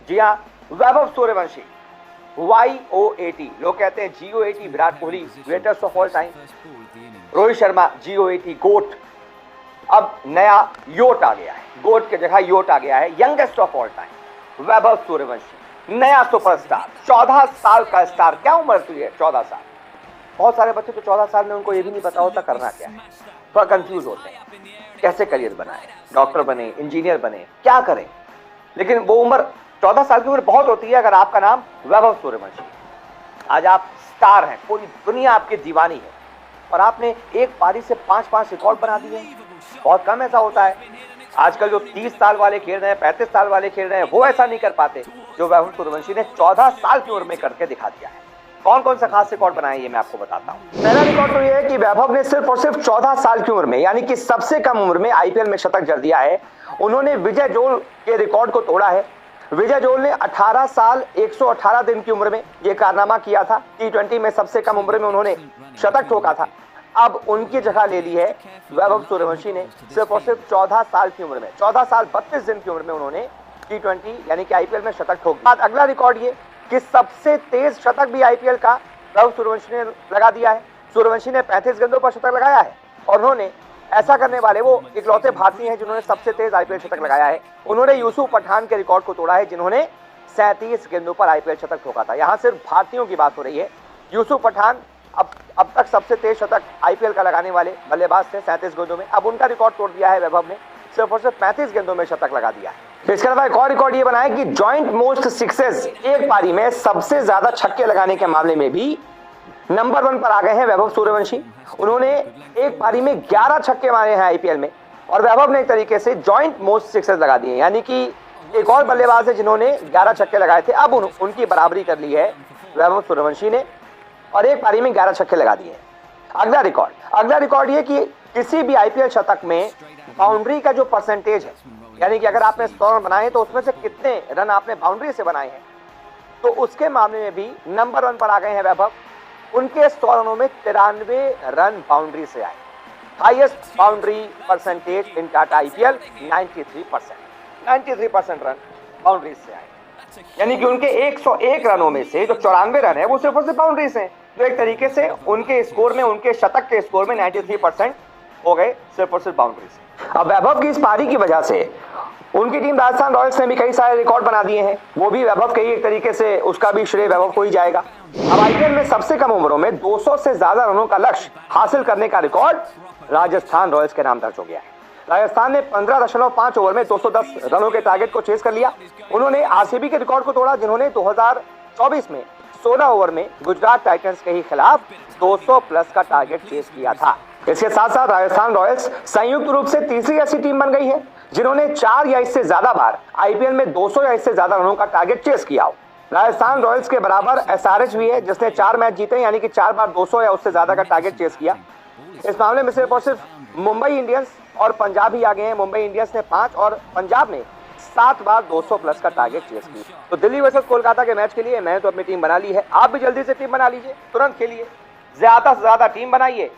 जी हाँ, वैभव सूर्यवंशी YOAT, लोग कहते हैं GOAT, Virat Kohli greatest of all time, Rohit Sharma GOAT गोट, अब नया योट आ गया है, गोट की जगह योट आ गया है, youngest of all time Vaibhav Suryavanshi, नया सुपरस्टार, 14 साल का स्टार। क्या उम्र थी है 14 साल? बहुत सारे बच्चे तो 14 साल में उनको ये भी नहीं पता होता करना क्या है, थोड़ा कंफ्यूज होते हैं, कैसे करियर बनाए, डॉक्टर बने, इंजीनियर बने, क्या करें। लेकिन वो उम्र 14 साल की उम्र बहुत होती है अगर आपका नाम वैभव सूर्यवंशी। आज आप स्टार हैं, पूरी दुनिया आपकी दीवानी है, और आपने एक पारी से 5-5 रिकॉर्ड बना दिए हैं। बहुत कम ऐसा होता है। आजकल जो 30 साल वाले खेल रहे हैं, 35 साल वाले खेल रहे हैं, वो ऐसा नहीं कर पाते जो वैभव सूर्यवंशी ने 14 साल की उम्र में करके दिखा दिया है। कौन कौन सा खास रिकॉर्ड बनाए ये मैं आपको बताता हूँ। पहला रिकॉर्ड तो ये है कि वैभव ने सिर्फ और सिर्फ 14 साल की उम्र में, यानी कि सबसे कम उम्र में आईपीएल में शतक जड़ दिया है। उन्होंने विजय जोल के रिकॉर्ड को तोड़ा है। विजय जोल ने 18 साल 118 दिन की उम्र में यह कारनामा किया था। T20 में सबसे कम उम्र में उन्होंने शतक ठोका था। अब उनकी जगह ले ली है वैभव सूर्यवंशी ने, सिर्फ और सिर्फ 14 साल की उम्र में, 14 साल 32 दिन की उम्र में उन्होंने T20 यानी कि आईपीएल में शतक ठोक दिया। अगला रिकॉर्ड ये कि सबसे तेज शतक भी आईपीएल का वैभव सूर्यवंशी ने लगा दिया है। सूर्यवंशी ने 35 गेंदों पर शतक लगाया है, और उन्होंने ऐसा करने वाले वो इकलौते भारतीय हैं जिन्होंने सबसे तेज आईपीएल शतक लगाया है। उन्होंने यूसुफ पठान के रिकॉर्ड को तोड़ा है, जिन्होंने 37 गेंदों पर आईपीएल शतक ठोका था। यहाँ सिर्फ भारतीयों की बात हो रही है। यूसुफ पठान अब तक सबसे तेज शतक आईपीएल का लगाने वाले बल्लेबाज थे 37 गेंदों में। अब उनका रिकॉर्ड तोड़ दिया है वैभव ने, सिर्फ और सिर्फ 35 गेंदों में शतक लगा दिया है। इसके अलावा एक और रिकॉर्ड ये बनाया कि जॉइंट मोस्ट सिक्सेस, एक पारी में सबसे ज्यादा छक्के लगाने के मामले में भी नंबर 1 पर आ गए हैं वैभव सूर्यवंशी। उन्होंने एक पारी में 11 छक्के मारे हैं आईपीएल में, और वैभव ने एक तरीके से जॉइंट मोस्ट सिक्सेस लगा दिए, यानी कि एक और बल्लेबाज है जिन्होंने 11 छक्के लगाए थे, अब उनकी बराबरी कर ली है वैभव सूर्यवंशी ने, और एक पारी में 11 छक्के लगा दिए। अगला रिकॉर्ड ये कि किसी भी आईपीएल शतक में बाउंड्री का जो परसेंटेज है, यानी कि अगर आपने 100 रन बनाए तो उसमें से कितने रन आपने बाउंड्री से बनाए हैं, तो उसके मामले में भी नंबर 1 पर आ गए हैं वैभव। उनके 100 रनों में 93 रन बाउंड्री से आए। Highest boundary percentage in Tata IPL 93% run boundary से आए, यानी कि उनके 101 रनों में से जो 94 रन है वो सिर्फ और सिर्फ बाउंड्री से, तो एक तरीके से उनके स्कोर में, उनके शतक के स्कोर में 93% हो गए सिर्फ और सिर्फ बाउंड्री से। अब वैभव की इस पारी की वजह से उनकी टीम राजस्थान रॉयल्स ने भी कई सारे रिकॉर्ड बना दिए हैं, वो भी वैभव के ही एक तरीके से, उसका भी श्रेय वैभव को ही जाएगा। अब आईपीएल में सबसे कम उम्रों में 200 से ज्यादा रनों का लक्ष्य हासिल करने का रिकॉर्ड राजस्थान रॉयल्स के नाम दर्ज हो गया है। राजस्थान ने 15.5 ओवर में 210 रनों के टारगेट को चेस कर लिया। उन्होंने आरसीबी के रिकॉर्ड को तोड़ा, जिन्होंने 2024 में 16 ओवर में गुजरात टाइटंस के ही खिलाफ 200 प्लस का टारगेट चेस किया था। इसके साथ साथ राजस्थान रॉयल्स संयुक्त रूप से तीसरी ऐसी टीम बन गई है जिन्होंने 4 या इससे ज्यादा बार आईपीएल में 200 या इससे ज्यादा रनों का टारगेट चेस किया हो। राजस्थान रॉयल्स के बराबर एसआरएच भी है, जिसने 4 मैच जीते, यानी कि 4 बार 200 या उससे ज्यादा का टारगेट चेस किया। इस मामले में सिर्फ और सिर्फ मुंबई इंडियंस और पंजाब ही आ गए हैं। मुंबई इंडियंस ने 5 और पंजाब ने 7 बार 200 प्लस का टारगेट चेस की। तो दिल्ली वर्सेस कोलकाता के मैच के लिए मैंने तो अपनी टीम बना ली है, आप भी जल्दी से टीम बना लीजिए, तुरंत खेलिए, ज्यादा से ज्यादा टीम बनाइए,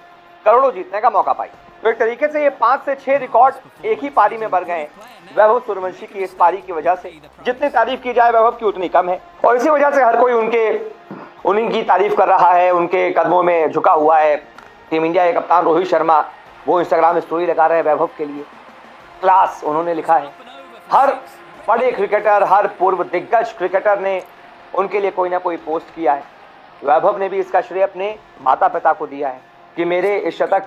करोड़ों जीतने का मौका पाइए। तो एक तरीके से ये 5 से 6 रिकॉर्ड एक ही पारी में बन गए वैभव सूर्यवंशी की इस पारी की वजह से। जितनी तारीफ की जाए वैभव की उतनी कम है, और इसी वजह से हर कोई उनकी तारीफ कर रहा है, उनके कदमों में झुका हुआ है। टीम इंडिया के कप्तान रोहित शर्मा वो इंस्टाग्राम स्टोरी लगा रहे हैं वैभव के लिए, क्लास उन्होंने लिखा है। हर बड़े क्रिकेटर, हर पूर्व दिग्गज क्रिकेटर ने उनके लिए कोई ना कोई पोस्ट किया है। वैभव ने भी इसका श्रेय अपने माता पिता को दिया है कि मेरे इस शतक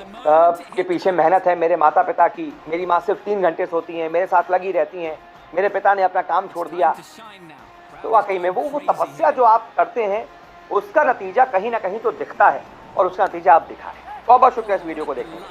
के पीछे मेहनत है मेरे माता पिता की। मेरी माँ सिर्फ 3 घंटे सोती हैं, मेरे साथ लगी रहती हैं, मेरे पिता ने अपना काम छोड़ दिया। तो वाकई में वो तपस्या जो आप करते हैं उसका नतीजा कहीं ना कहीं तो दिखता है, और उसका नतीजा आप दिखा है। बहुत बहुत शुक्रिया इस वीडियो को देखने के लिए।